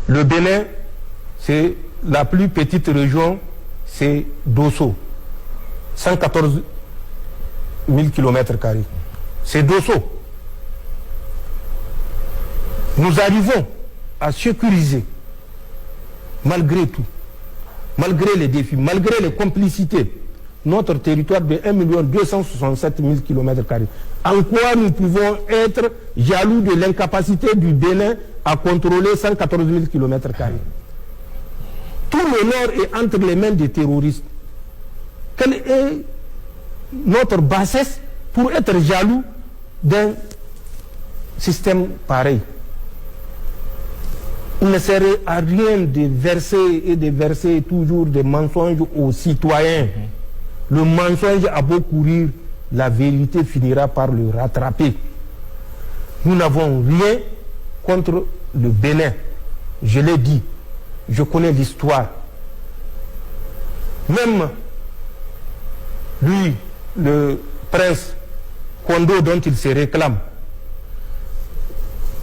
Le Bénin, c'est la plus petite région, c'est Dosso. 114 000 km². C'est Dosso. Nous arrivons à sécuriser, malgré tout, malgré les défis, malgré les complicités, notre territoire de 1 267 000 km². En quoi nous pouvons être jaloux de l'incapacité du Bénin à contrôler 114 000 km²? Tout le nord est entre les mains des terroristes. Quelle est notre bassesse pour être jaloux d'un système pareil? Il ne serait à rien de verser toujours des mensonges aux citoyens. Le mensonge a beau courir, la vérité finira par le rattraper. Nous n'avons rien contre le Bénin. Je l'ai dit, je connais l'histoire. Même lui, le prince Kondo dont il se réclame,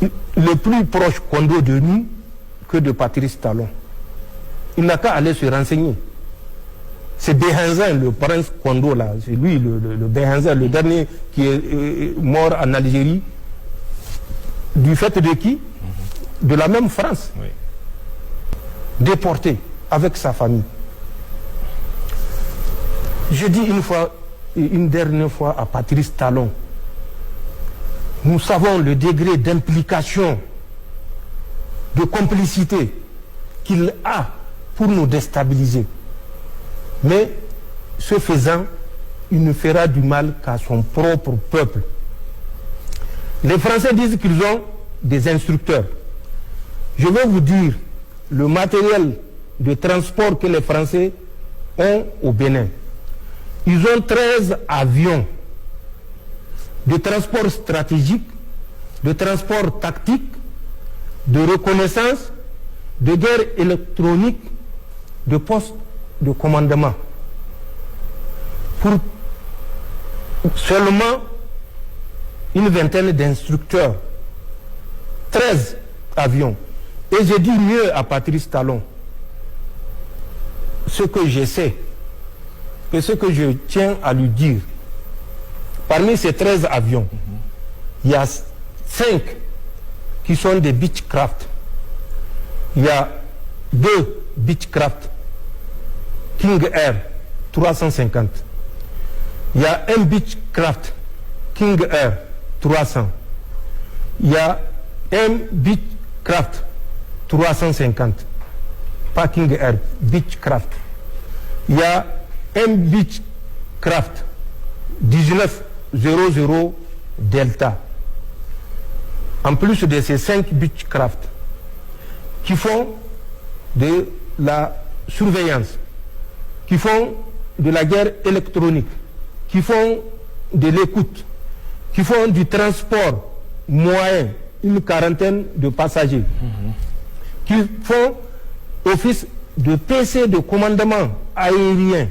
le plus proche Kondo de nous que de Patrice Talon. Il n'a qu'à aller se renseigner. C'est Béhanzin, le prince Kondo là, c'est lui le Béhanzin, le dernier qui est mort en Algérie. Du fait de qui? De la même France. Oui. Déporté avec sa famille. Je dis une dernière fois à Patrice Talon, nous savons le degré d'implication, de complicité qu'il a pour nous déstabiliser. Mais ce faisant, il ne fera du mal qu'à son propre peuple. Les Français disent qu'ils ont des instructeurs. Je vais vous dire le matériel de transport que les Français ont au Bénin. Ils ont 13 avions de transport stratégique, de transport tactique, de reconnaissance, de guerre électronique, de poste de commandement. Pour seulement une vingtaine d'instructeurs. 13 avions. Et j'ai dit mieux à Patrice Talon, ce que je sais, et ce que je tiens à lui dire. Parmi ces 13 avions, il y a 5 qui sont des Beechcraft. Il y a 2 Beechcraft King Air 350. Il y a un Beechcraft King Air 300. Il y a un Beechcraft 350. Pas King Air, Beechcraft. Il y a un Beechcraft 1900 Delta. En plus de ces 5 Beechcraft qui font de la surveillance, qui font de la guerre électronique, qui font de l'écoute, qui font du transport moyen, une quarantaine de passagers, qui font office de PC de commandement aérien.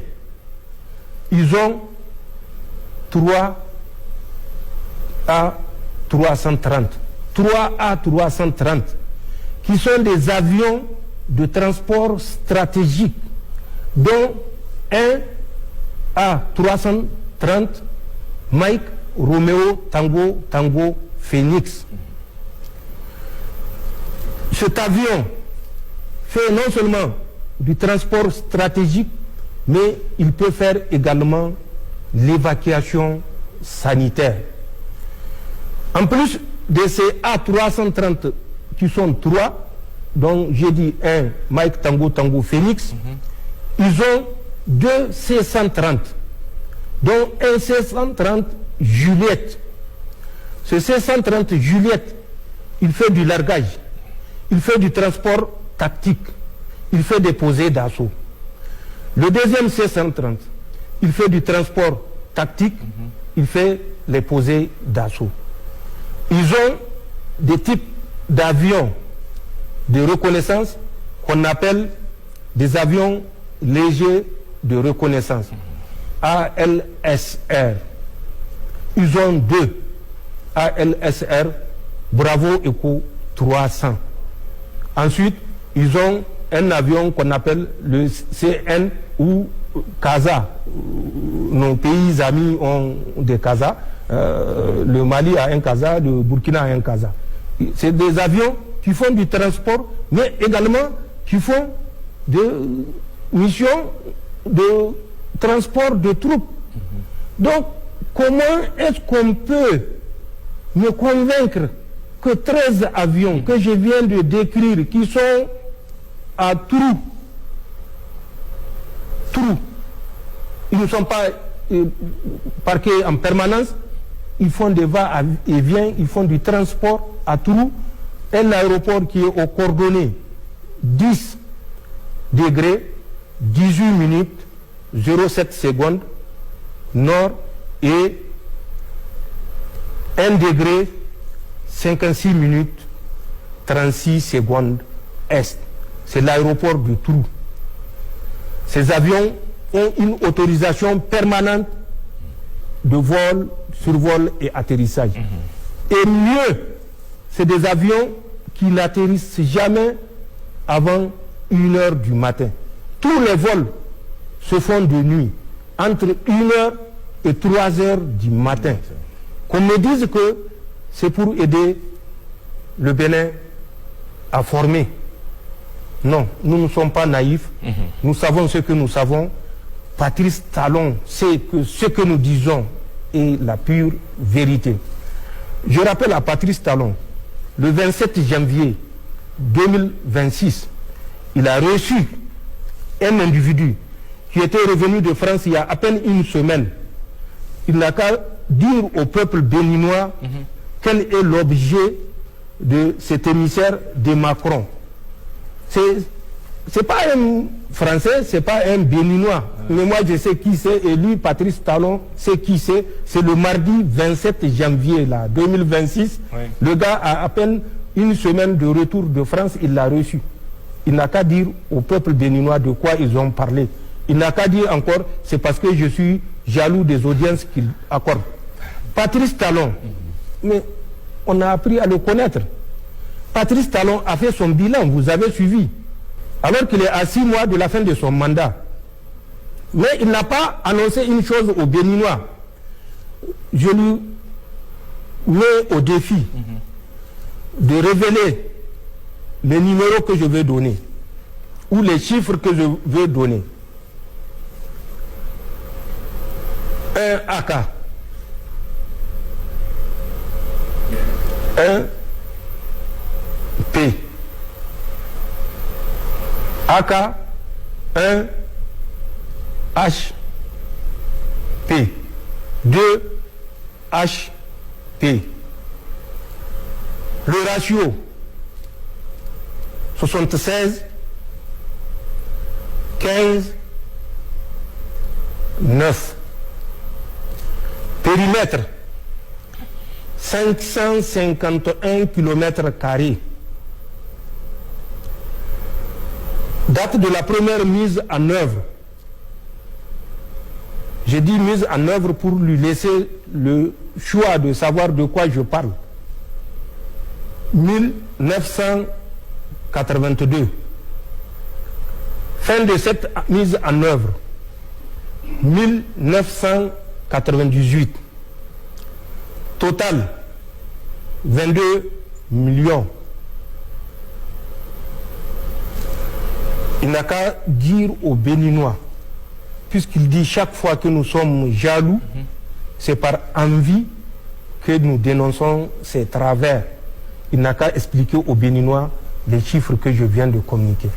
Ils ont 3 A330, qui sont des avions de transport stratégique, dont un A330 Mike Romeo Tango Phoenix. Cet avion fait non seulement du transport stratégique, mais il peut faire également l'évacuation sanitaire. En plus de ces A330 qui sont 3, dont j'ai dit un Mike Tango Phoenix, ils ont 2 C-130, dont un C-130 Juliette. Ce C-130 Juliette, il fait du largage, il fait du transport tactique, il fait des posées d'assaut. Le deuxième C-130, il fait du transport tactique, il fait les posées d'assaut. Ils ont des types d'avions de reconnaissance qu'on appelle des avions légers de reconnaissance, ALSR. Ils ont 2 ALSR Bravo Echo 300. Ensuite, ils ont un avion qu'on appelle le CN ou CASA. Nos pays amis ont des CASA. Le Mali a un CASA, le Burkina a un CASA. C'est des avions qui font du transport, mais également qui font des missions de transport de troupes. Donc, comment est-ce qu'on peut me convaincre que 13 avions que je viens de décrire, qui sont à trous, ils ne sont pas parqués en permanence, ils font des va-et-vient, ils font du transport à trous, un aéroport qui est aux coordonnées 10 degrés, 18 minutes, 0,7 secondes, nord, et 1 degré, 56 minutes, 36 secondes, est. C'est l'aéroport du Trou. Ces avions ont une autorisation permanente de vol, survol et atterrissage. Et mieux, c'est des avions qui n'atterrissent jamais avant 1h du matin. Tous les vols se font de nuit, entre 1h et 3h du matin. Qu'on me dise que c'est pour aider le Bénin à former. Non, nous ne sommes pas naïfs. Nous savons ce que nous savons. Patrice Talon sait que ce que nous disons est la pure vérité. Je rappelle à Patrice Talon, le 27 janvier 2026, il a reçu un individu qui était revenu de France il y a à peine une semaine. Il n'a qu'à dire au peuple béninois quel est l'objet de cet émissaire de Macron. C'est pas un Français, c'est pas un Béninois. Mais moi je sais qui c'est, et lui, Patrice Talon, sait qui c'est. C'est le mardi 27 janvier là, 2026. Le gars a à peine une semaine de retour de France, il l'a reçu. Il n'a qu'à dire au peuple béninois de quoi ils ont parlé. Il n'a qu'à dire encore, c'est parce que je suis jaloux des audiences qu'il accorde. Patrice Talon, mais on a appris à le connaître. Patrice Talon a fait son bilan, vous avez suivi, alors qu'il est à 6 mois de la fin de son mandat. Mais il n'a pas annoncé une chose aux Béninois. Je lui mets au défi de révéler les numéros que je vais donner, ou les chiffres que je vais donner. Un AK, un P, AK, un H, P, 2 H, P. Le ratio 76, 15, 9. Périmètre 551 km². Date de la première mise en œuvre. J'ai dit mise en œuvre pour lui laisser le choix de savoir de quoi je parle. 1982. Fin de cette mise en œuvre. 1998. Total 22 millions. Il n'a qu'à dire aux Béninois, puisqu'il dit chaque fois que nous sommes jaloux, c'est par envie que nous dénonçons ces travers. Il n'a qu'à expliquer aux Béninois les chiffres que je viens de communiquer.